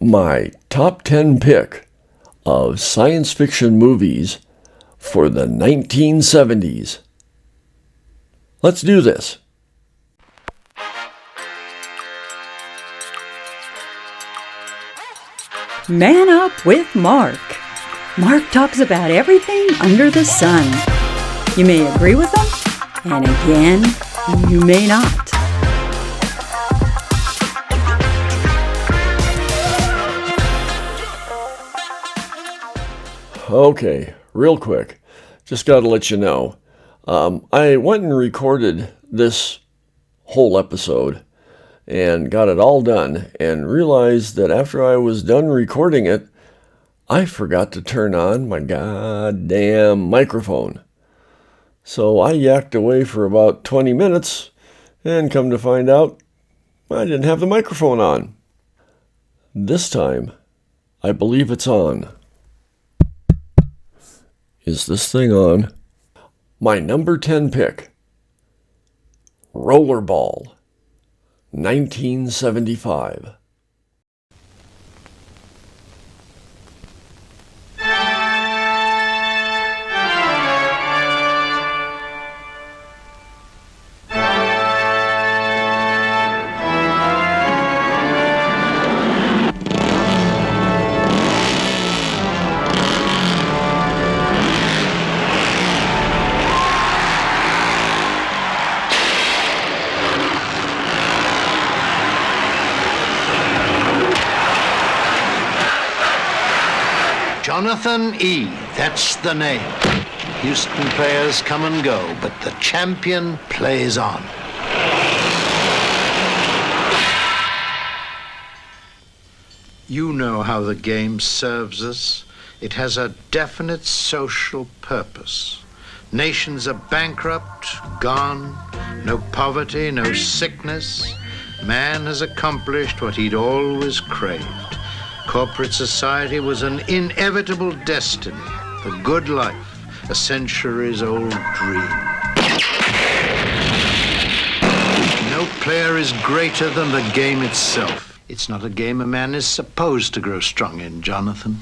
My top 10 pick of science fiction movies for the 1970s. Let's do this. Man Up with Mark. Mark talks about everything under the sun. You may agree with him, and again, you may not. Okay, real quick, just got to let you know, I went and recorded this whole episode and got it all done and realized that after I was done recording it, I forgot to turn on my goddamn microphone. So I yacked away for about 20 minutes and come to find out I didn't have the microphone on. This time, I believe it's on. Is this thing on? My number 10 pick, Rollerball, 1975. Jonathan E., that's the name. Houston players come and go, but the champion plays on. You know how the game serves us. It has a definite social purpose. Nations are bankrupt, gone, no poverty, no sickness. Man has accomplished what he'd always craved. Corporate society was an inevitable destiny, the good life, a centuries-old dream. No player is greater than the game itself. It's not a game a man is supposed to grow strong in, Jonathan.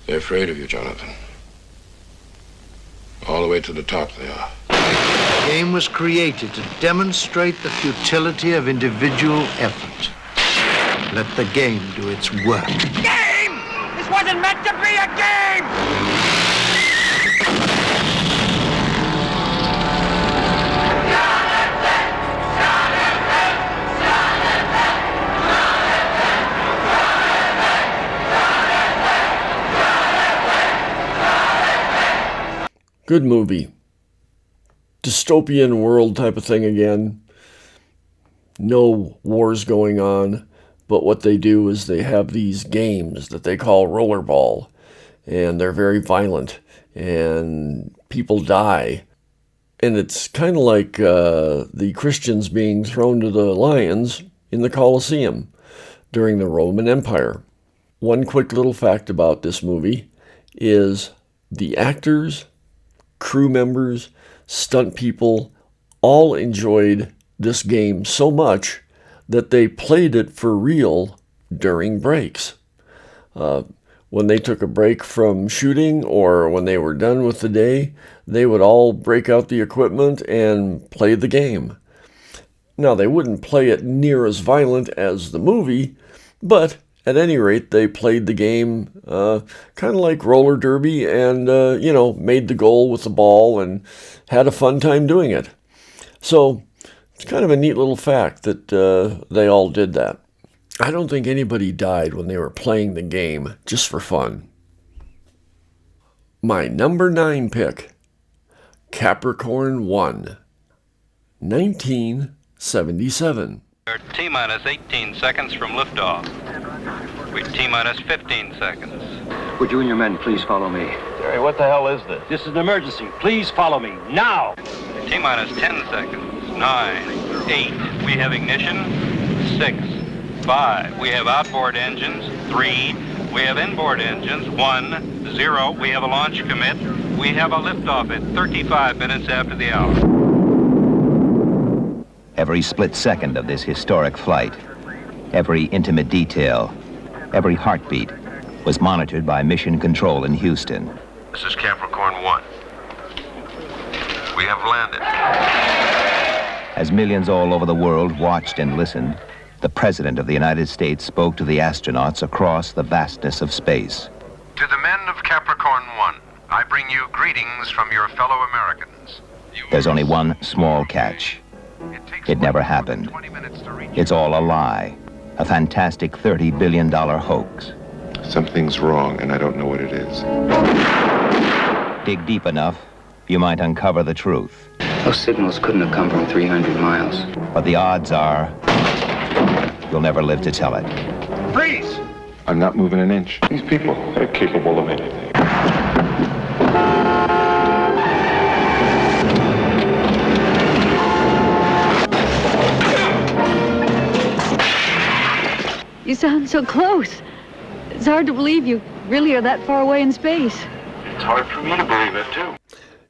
They're afraid of you, Jonathan. All the way to the top they are. The game was created to demonstrate the futility of individual effort. Let the game do its work. Game! This wasn't meant to be a game! Good movie. Dystopian world type of thing again. No wars going on, but what they do is they have these games that they call rollerball, and they're very violent, and people die. And it's kind of like the Christians being thrown to the lions in the Colosseum during the Roman Empire. One quick little fact about this movie is the actors, crew members, stunt people, all enjoyed this game so much that they played it for real during breaks. When they took a break from shooting or when they were done with the day, they would all break out the equipment and play the game. Now, they wouldn't play it near as violent as the movie, but at any rate, they played the game kind of like roller derby and, made the goal with the ball and had a fun time doing it. So it's kind of a neat little fact that they all did that. I don't think anybody died when they were playing the game just for fun. My number 9 pick, Capricorn 1, 1977. We're T-minus 18 seconds from liftoff. We're T-minus 15 seconds. Would you and your men please follow me? Jerry, what the hell is this? This is an emergency. Please follow me, now! T-minus 10 seconds. 9, 8. We have ignition. 6, 5. We have outboard engines. 3, We have inboard engines, 1, 0. We have a launch commit. We have a liftoff at 35 minutes after the hour. Every split second of this historic flight, every intimate detail, every heartbeat was monitored by Mission Control in Houston. This is Capricorn 1. We have landed. As millions all over the world watched and listened, the President of the United States spoke to the astronauts across the vastness of space. To the men of Capricorn 1, I bring you greetings from your fellow Americans. There's only one small catch. It never happened. It's all a lie, a fantastic $30 billion hoax. Something's wrong, and I don't know what it is. Dig deep enough, you might uncover the truth. Those signals couldn't have come from 300 miles. But the odds are, you'll never live to tell it. Freeze! I'm not moving an inch. These people, they're capable of anything. You sound so close. It's hard to believe you really are that far away in space. It's hard for me to believe it, too.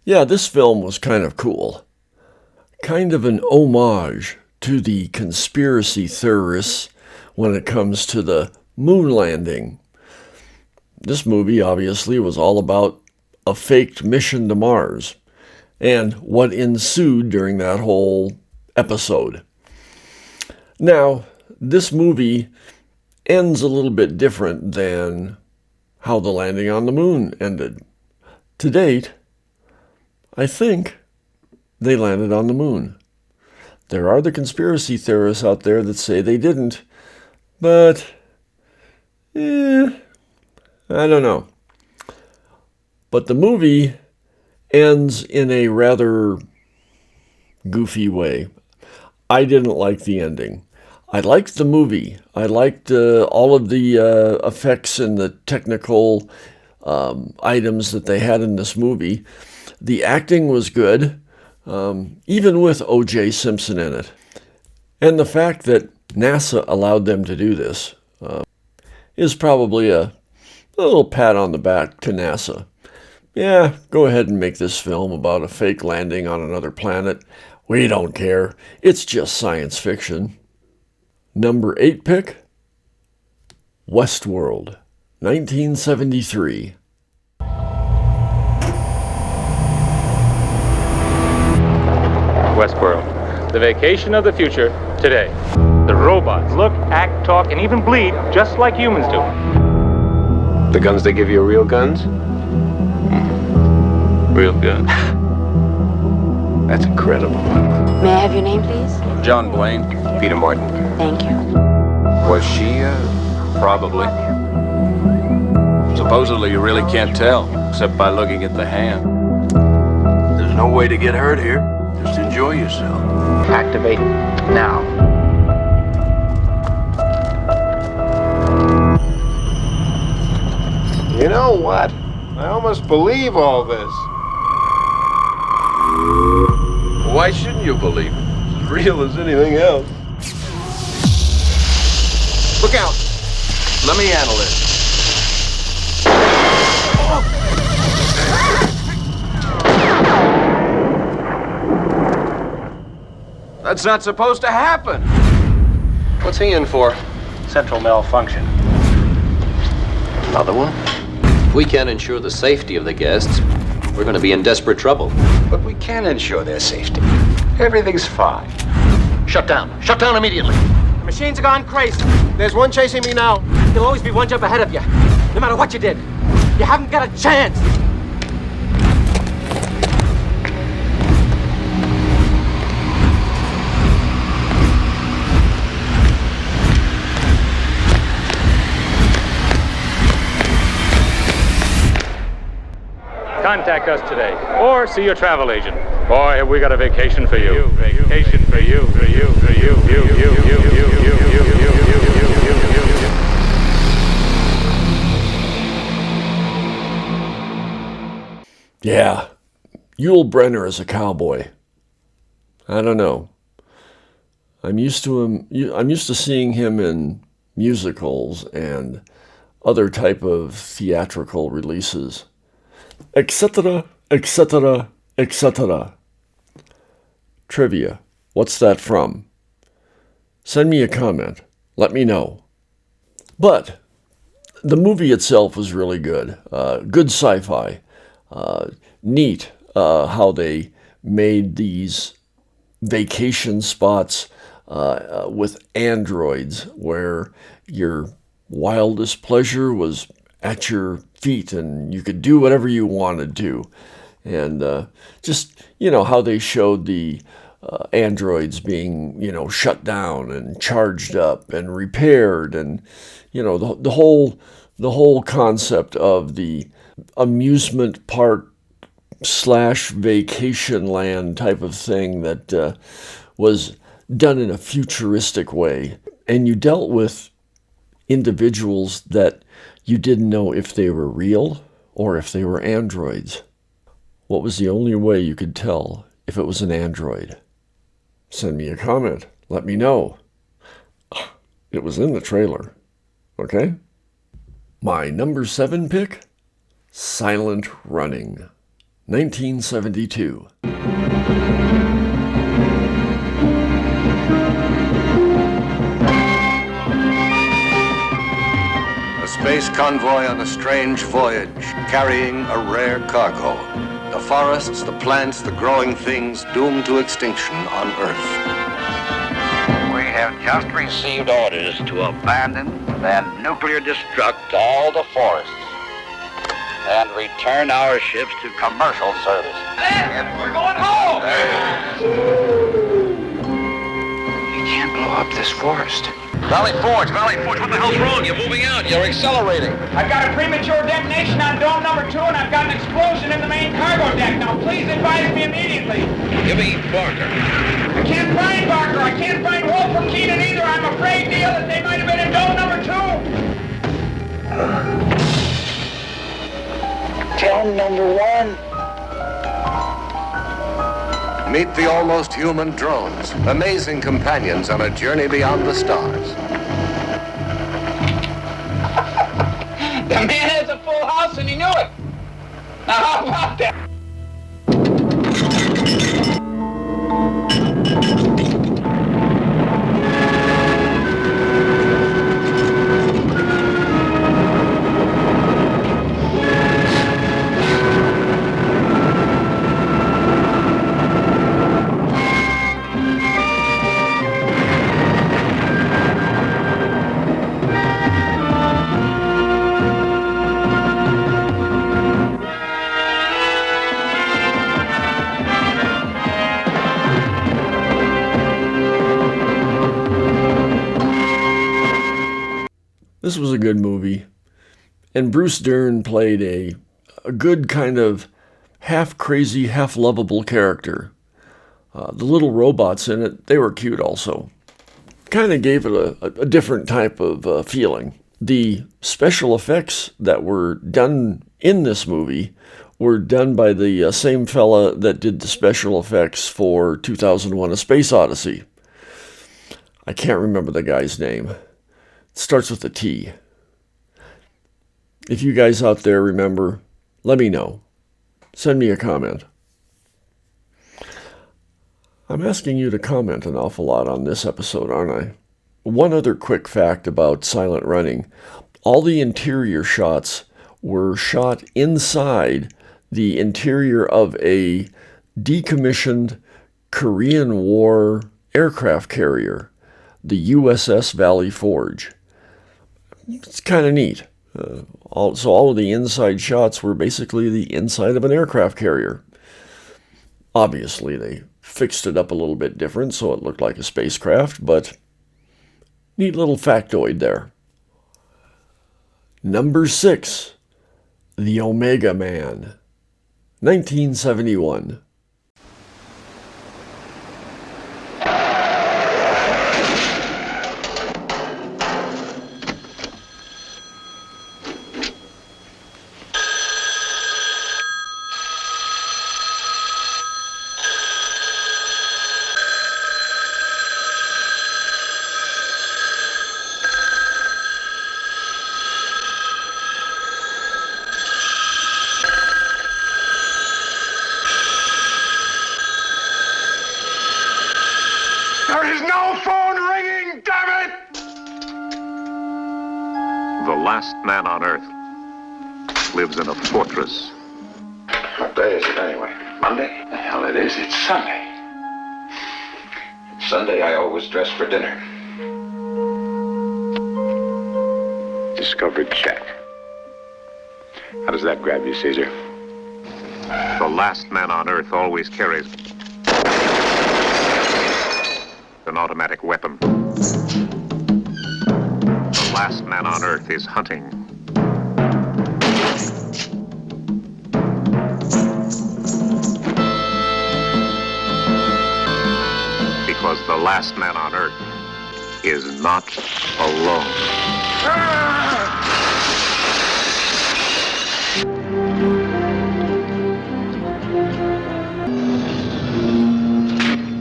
Yeah, this film was kind of cool. Kind of an homage to the conspiracy theorists when it comes to the moon landing. This movie obviously was all about a faked mission to Mars and what ensued during that whole episode. Now, this movie ends a little bit different than how the landing on the moon ended. To date, I think they landed on the moon. There are the conspiracy theorists out there that say they didn't, but, I don't know. But the movie ends in a rather goofy way. I didn't like the ending. I liked the movie. I liked all of the effects and the technical items that they had in this movie. The acting was good, even with O.J. Simpson in it. And the fact that NASA allowed them to do this is probably a little pat on the back to NASA. Yeah, go ahead and make this film about a fake landing on another planet. We don't care. It's just science fiction. Number 8 pick, Westworld, 1973. Westworld, the vacation of the future today. The robots look, act, talk, and even bleed just like humans do. The guns they give you are real guns? Real guns. That's incredible. May I have your name, please? John Blaine. Peter Martin. Thank you. Was she, probably. Supposedly you really can't tell, except by looking at the hand. There's no way to get hurt here. Just enjoy yourself. Activate now. You know what? I almost believe all this. Why shouldn't you believe it? It's as real as anything else. Look out! Let me handle this. That's not supposed to happen. What's he in for? Central malfunction. Another one? If we can't ensure the safety of the guests, we're going to be in desperate trouble. But we can ensure their safety. Everything's fine. Shut down. Shut down immediately. The machines have gone crazy. There's one chasing me now. There'll always be one jump ahead of you. No matter what you did. You haven't got a chance. Contact us today, or see your travel agent. Boy, have we got a vacation for you. Vacation for you, for you, for you, Yeah, Yul Brynner is a cowboy. I don't know. I'm used to seeing him in musicals and other type of theatrical releases, etc., etc., etc. Trivia. What's that from? Send me a comment. Let me know. But the movie itself was really good. Good sci-fi. Neat how they made these vacation spots with androids where your wildest pleasure was at your feet and you could do whatever you wanted to. And just, how they showed the androids being, shut down and charged up and repaired, and, the whole concept of the amusement park / vacation land type of thing that was done in a futuristic way. And you dealt with individuals that you didn't know if they were real or if they were androids. What was the only way you could tell if it was an android? Send me a comment. Let me know. It was in the trailer. Okay? My number 7 pick, Silent Running, 1972. A space convoy on a strange voyage, carrying a rare cargo. The forests, the plants, the growing things doomed to extinction on Earth. We have just received orders to abandon and nuclear destruct all the forests and return our ships to commercial service. We're going home! We can't blow up this forest. Valley Forge, what the hell's wrong? You're moving out, you're accelerating. I've got a premature detonation on dome number 2, and I've got an explosion in the main cargo deck. Now, please advise me immediately. Give me Barker. I can't find Barker. I can't find Wolf or Keenan either. I'm afraid, Neil, that they might have been in dome number 2. Dome number 1. Meet the almost human drones, amazing companions on a journey beyond the stars. The man has a full house, and he knew it. Now, how about that? This was a good movie, and Bruce Dern played a good kind of half-crazy, half-lovable character. The little robots in it, they were cute also. Kind of gave it a different type of feeling. The special effects that were done in this movie were done by the same fella that did the special effects for 2001: A Space Odyssey. I can't remember the guy's name. Starts with a T. If you guys out there remember, let me know. Send me a comment. I'm asking you to comment an awful lot on this episode, aren't I? One other quick fact about Silent Running. All the interior shots were shot inside the interior of a decommissioned Korean War aircraft carrier, the USS Valley Forge. It's kind of neat. So all of the inside shots were basically the inside of an aircraft carrier. Obviously, they fixed it up a little bit different so it looked like a spacecraft, but neat little factoid there. Number 6, The Omega Man, 1971. last man on Earth lives in a fortress. What day is it anyway? Monday? The hell it is. It's Sunday. Sunday I always dress for dinner. Discovered check. How does that grab you, Caesar? The last man on Earth always carries an automatic weapon. The last man on Earth is hunting. Because the last man on Earth is not alone.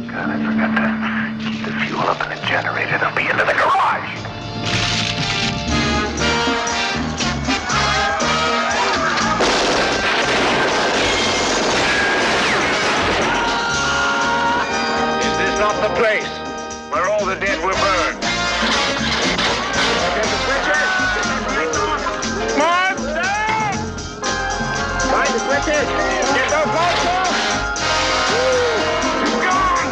God, I forgot to keep the fuel up in the generator. They'll be into the garage. Is this not the place where all the dead were burned? Get the switches! Monster! Find the switches! Get those lights off! He's gone!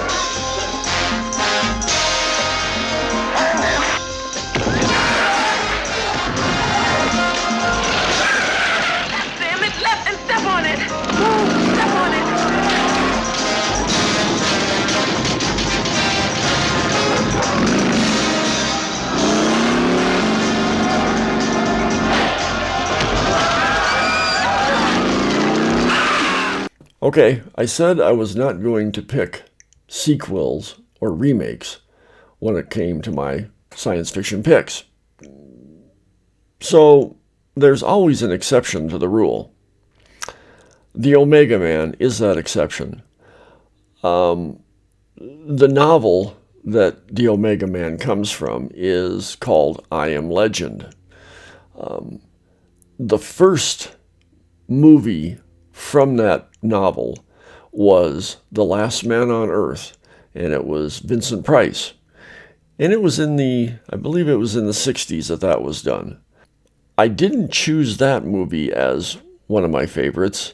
Damn it, left and step on it! Step on it! Okay, I said I was not going to pick sequels or remakes when it came to my science fiction picks. So there's always an exception to the rule. The Omega Man is that exception. The novel that the Omega Man comes from is called I Am Legend. The first movie from that novel was The Last Man on Earth, and it was Vincent Price. And it was I believe it was in the 60s that was done. I didn't choose that movie as one of my favorites,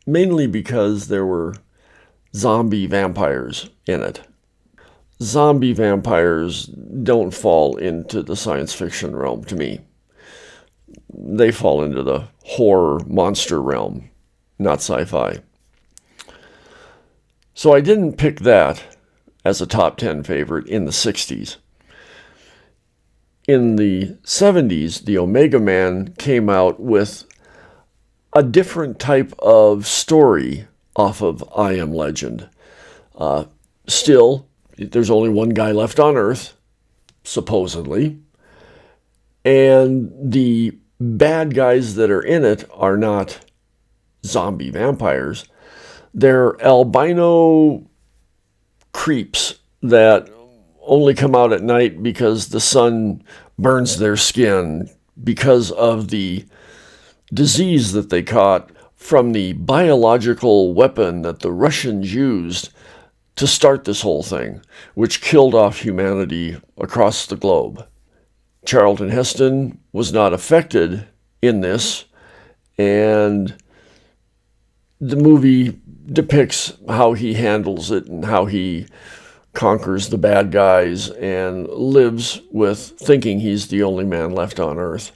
mainly because there were zombie vampires in it. Zombie vampires don't fall into the science fiction realm to me. They fall into the horror monster realm, not sci-fi. So I didn't pick that as a top 10 favorite in the 60s. In the 70s, the Omega Man came out with a different type of story off of I Am Legend. Still, there's only one guy left on Earth, supposedly, and the bad guys that are in it are not zombie vampires. They're albino creeps that only come out at night because the sun burns their skin because of the disease that they caught from the biological weapon that the Russians used to start this whole thing, which killed off humanity across the globe. Charlton Heston was not affected in this, and the movie depicts how he handles it and how he conquers the bad guys and lives with thinking he's the only man left on Earth.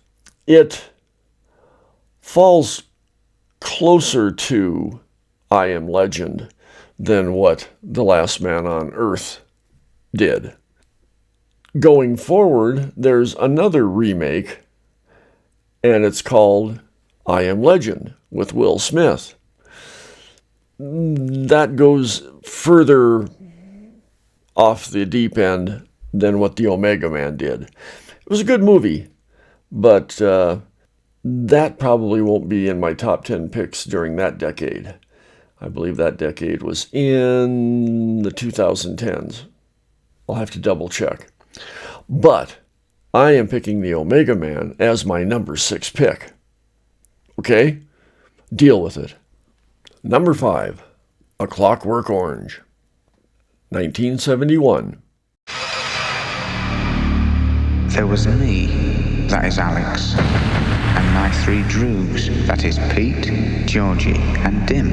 It falls closer to I Am Legend than what The Last Man on Earth did. Going forward, there's another remake, and it's called I Am Legend with Will Smith. That goes further off the deep end than what the Omega Man did. It was a good movie, but that probably won't be in my top 10 picks during that decade. I believe that decade was in the 2010s. I'll have to double check. But I am picking the Omega Man as my number 6 pick. Okay? Deal with it. Number 5, A Clockwork Orange, 1971. There was me that is Alex. And my three droogs, that is Pete, Georgie, and Dim.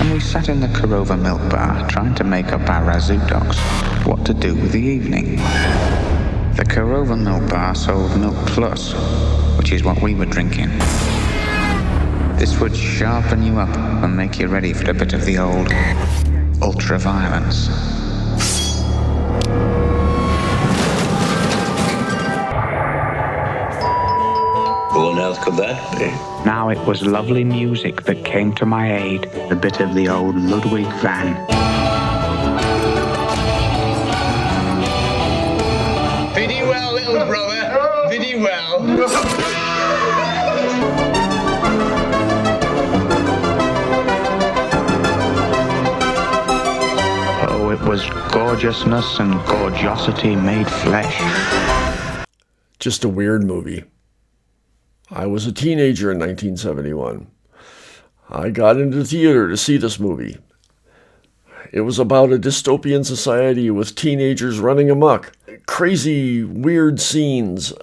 And we sat in the Korova milk bar trying to make up our razoo docs what to do with the evening. The Korova milk bar sold Milk Plus, which is what we were drinking. This would sharpen you up and make you ready for a bit of the old ultra-violence. Who on earth could that be? Now it was lovely music that came to my aid, a bit of the old Ludwig van. Pretty well, little brother. Pretty well. Oh, it was gorgeousness and gorgeosity made flesh. Just a weird movie. I was a teenager in 1971. I got into the theater to see this movie. It was about a dystopian society with teenagers running amok. Crazy, weird scenes,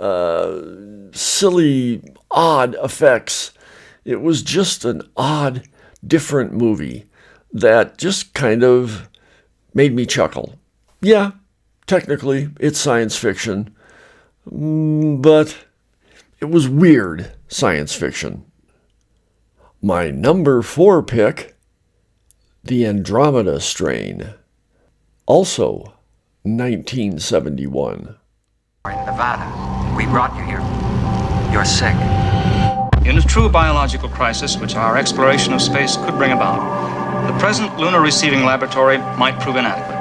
silly, odd effects. It was just an odd, different movie that just kind of made me chuckle. Yeah, technically, it's science fiction, but it was weird science fiction. My number 4 pick, The Andromeda Strain, also 1971. Nevada. We brought you here. You're sick. In a true biological crisis, which our exploration of space could bring about, the present lunar receiving laboratory might prove inadequate.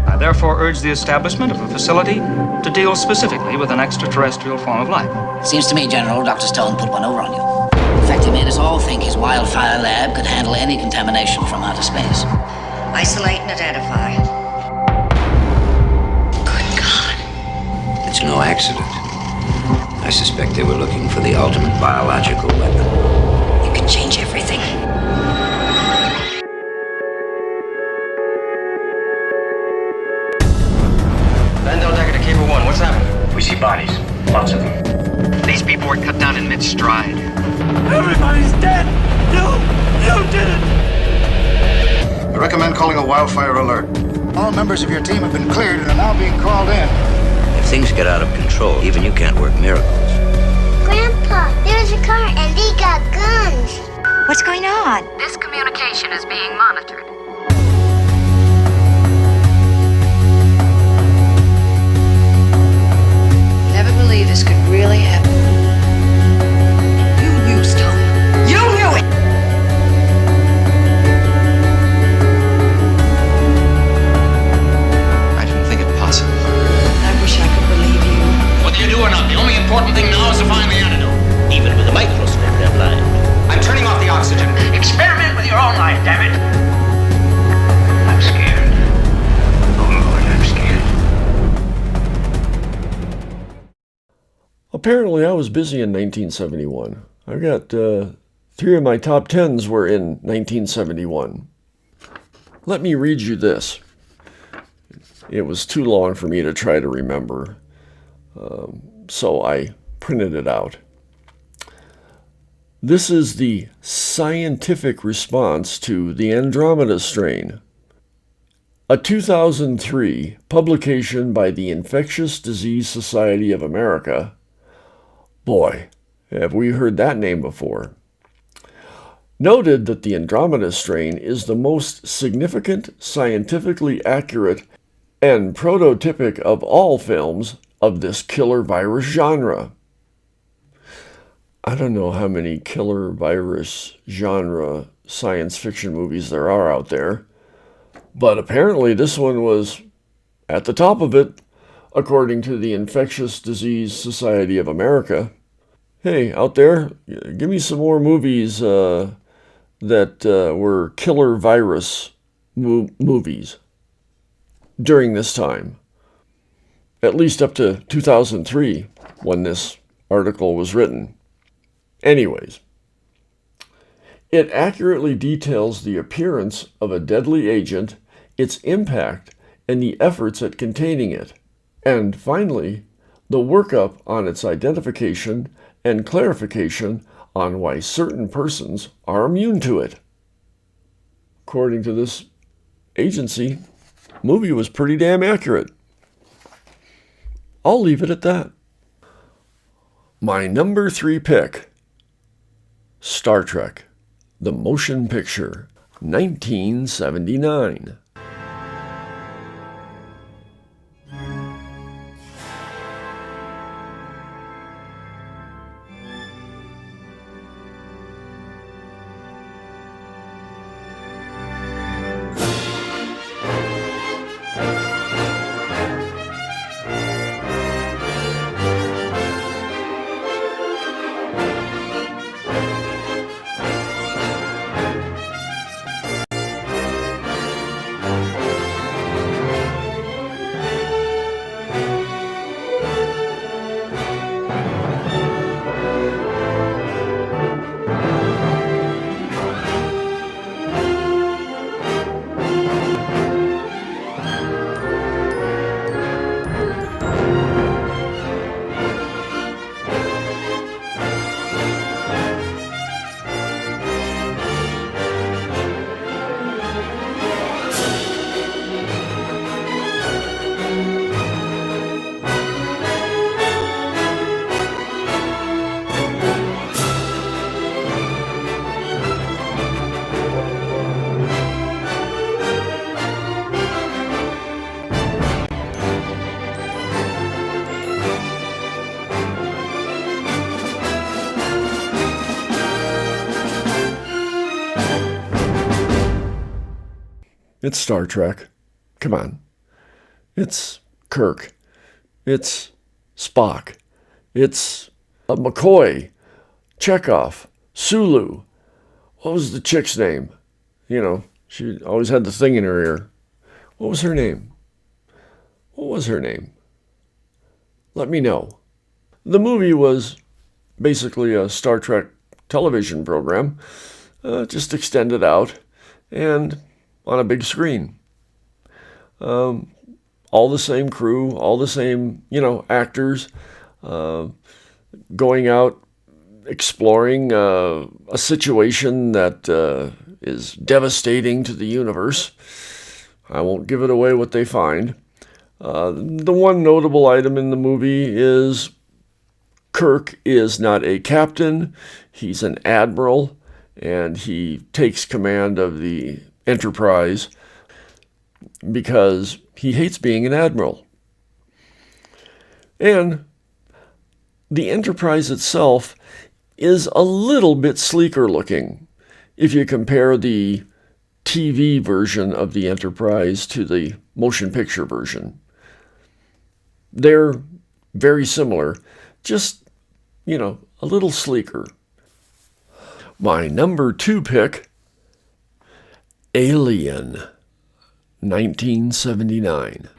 I therefore urge the establishment of a facility to deal specifically with an extraterrestrial form of life. Seems to me, General, Dr. Stone put one over on you. In fact, he made us all think his wildfire lab could handle any contamination from outer space. Isolate and identify. Good God. It's no accident. I suspect they were looking for the ultimate biological weapon. You can change everything. Bando Decker to Cable 1, what's happening? We see bodies. Lots of them. These people were cut down in mid-stride. Everybody's dead! You did it! I recommend calling a wildfire alert. All members of your team have been cleared and are now being called in. If things get out of control, even you can't work miracles. Grandpa, there's a car and they got guns. What's going on? This communication is being monitored. Never believed this could really happen. You knew, Stone. You knew it! I didn't think it possible. I wish I could believe you. Whether you do or not, the only important thing now is to find the antidote. Even with a microscope, they're blind. I'm turning off the oxygen. Experiment with your own life, damn it. I'm scared. Oh, Lord, I'm scared. Apparently, I was busy in 1971. I've got 3 of my top 10s were in 1971. Let me read you this. It was too long for me to try to remember, so I printed it out. This is the scientific response to the Andromeda Strain, a 2003 publication by the Infectious Disease Society of America. Boy, have we heard that name before. Noted that the Andromeda Strain is the most significant, scientifically accurate, and prototypic of all films of this killer virus genre. I don't know how many killer virus genre science fiction movies there are out there, but apparently this one was at the top of it, according to the Infectious Disease Society of America. Hey, out there, give me some more movies that were killer virus movies during this time. At least up to 2003, when this article was written. Anyways, it accurately details the appearance of a deadly agent, its impact, and the efforts at containing it. And finally, the workup on its identification and clarification on why certain persons are immune to it. According to this agency, the movie was pretty damn accurate. I'll leave it at that. My number 3 pick, Star Trek, the motion picture, 1979. It's Star Trek. Come on. It's Kirk. It's Spock. It's McCoy, Chekhov, Sulu. What was the chick's name? You know, she always had the thing in her ear. What was her name? What was her name? Let me know. The movie was basically a Star Trek television program, just extended out and on a big screen. All the same crew, all the same, actors, going out, exploring a situation that is devastating to the universe. I won't give it away what they find. The one notable item in the movie is Kirk is not a captain, he's an admiral, and he takes command of the Enterprise because he hates being an admiral. And the Enterprise itself is a little bit sleeker looking if you compare the TV version of the Enterprise to the motion picture version. They're very similar, just, a little sleeker. My number 2 pick, Alien, 1979.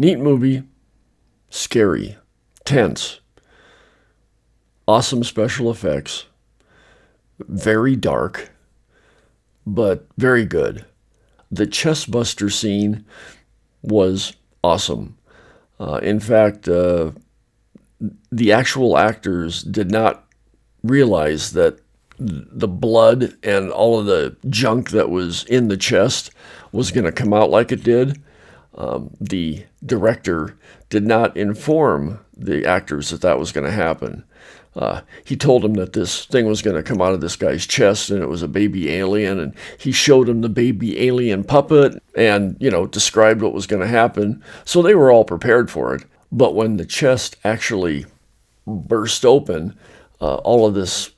Neat movie, scary, tense, awesome special effects, very dark, but very good. The chest buster scene was awesome. In fact, the actual actors did not realize that the blood and all of the junk that was in the chest was going to come out like it did. The director did not inform the actors that that was going to happen. He told them that this thing was going to come out of this guy's chest and it was a baby alien, and he showed them the baby alien puppet and, described what was going to happen. So they were all prepared for it. But when the chest actually burst open, all of this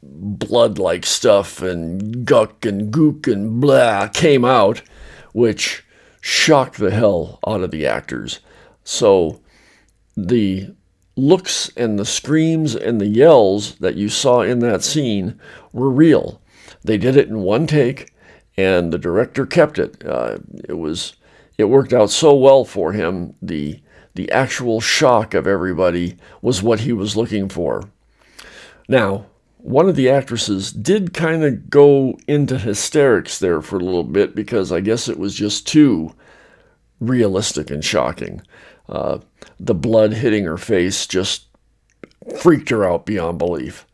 blood-like stuff and guck and gook and blah came out, which shocked the hell out of the actors. So the looks and the screams and the yells that you saw in that scene were real. They did it in one take, and the director kept it. It worked out so well for him. The actual shock of everybody was what he was looking for. Now, one of the actresses did kind of go into hysterics there for a little bit because I guess it was just too realistic and shocking. The blood hitting her face just freaked her out beyond belief.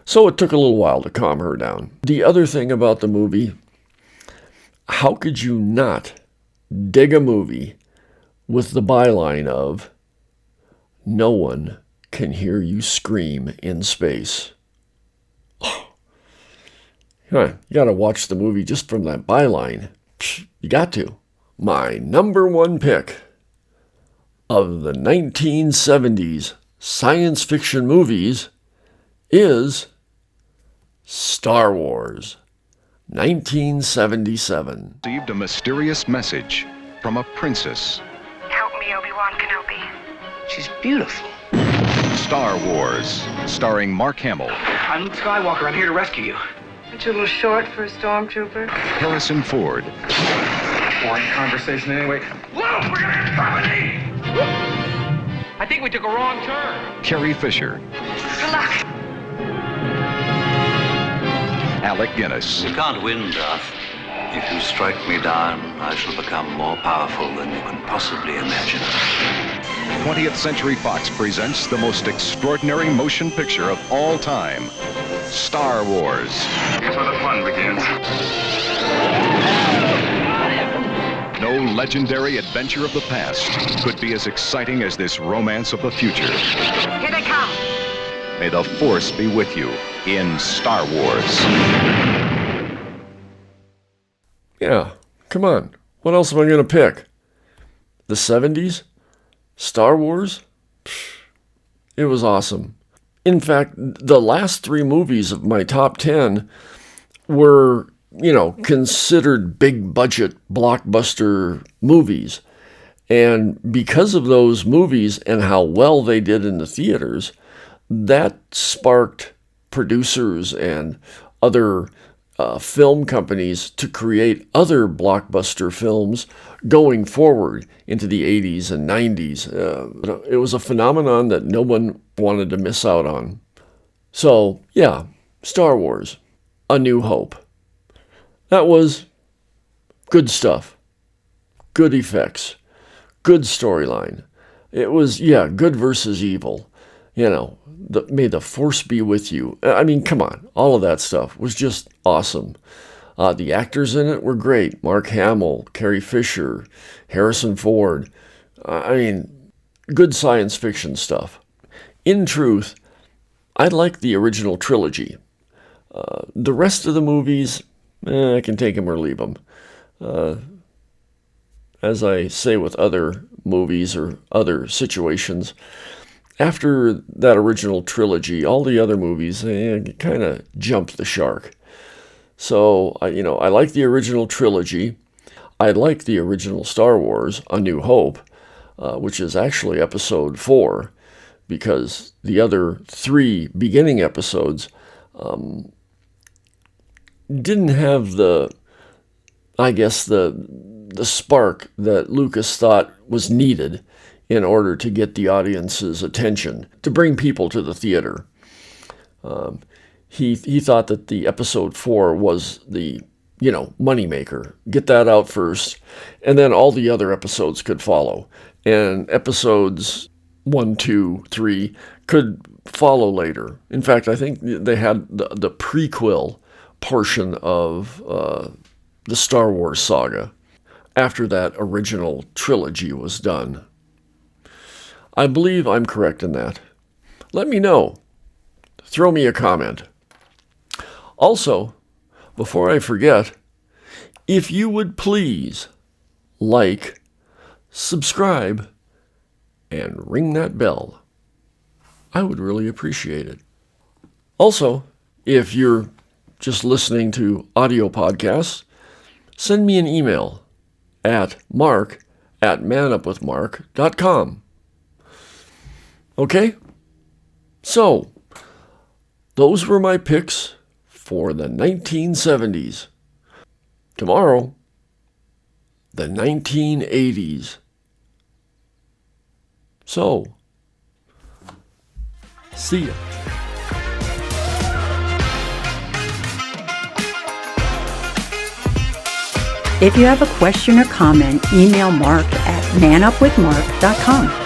So it took a little while to calm her down. The other thing about the movie, how could you not dig a movie with the byline of "No one can hear you scream in space"? You got to watch the movie just from that byline. You got to. My number one pick of the 1970s science fiction movies is Star Wars, 1977. Received a mysterious message from a princess. Help me, Obi-Wan Kenobi. She's beautiful. Star Wars, starring Mark Hamill, I'm Luke Skywalker. I'm here to rescue you. Aren't you a little short for a stormtrooper? Harrison Ford, Boring conversation anyway. Luke, we're gonna get company! I think we took a wrong turn. Carrie Fisher, Good luck. Alec Guinness, You can't win, Darth. If you strike me down, I shall become more powerful than you can possibly imagine. 20th Century Fox presents the most extraordinary motion picture of all time, Star Wars. Here's where the fun begins. No legendary adventure of the past could be as exciting as this romance of the future. Here they come. May the Force be with you in Star Wars. Yeah, come on. What else am I going to pick? The 70s? Star Wars? It was awesome. In fact, the last three movies of my top 10 were, considered big budget blockbuster movies. And because of those movies and how well they did in the theaters, that sparked producers and other film companies to create other blockbuster films going forward into the 80s and 90s. It was a phenomenon that no one wanted to miss out on. So, yeah, Star Wars, A New Hope. That was good stuff, good effects, good storyline. It was, good versus evil. May the Force be with you. I mean, come on. All of that stuff was just awesome. The actors in it were great. Mark Hamill, Carrie Fisher, Harrison Ford. Good science fiction stuff. In truth, I like the original trilogy. The rest of the movies, I can take them or leave them. As I say with other movies or other situations, after that original trilogy, all the other movies kind of jumped the shark. So, I like the original trilogy. I like the original Star Wars, A New Hope, which is actually episode 4, because the other 3 beginning episodes didn't have the the spark that Lucas thought was needed in order to get the audience's attention, to bring people to the theater. He thought that the episode 4 was the, moneymaker. Get that out first, and then all the other episodes could follow. And episodes 1, 2, 3 could follow later. In fact, I think they had the prequel portion of the Star Wars saga after that original trilogy was done. I believe I'm correct in that. Let me know. Throw me a comment. Also, before I forget, if you would please like, subscribe, and ring that bell, I would really appreciate it. Also, if you're just listening to audio podcasts, send me an email at mark@manupwithmark.com. Okay? So, those were my picks for the 1970s. Tomorrow, the 1980s. So, see ya. If you have a question or comment, email Mark at manupwithmark.com.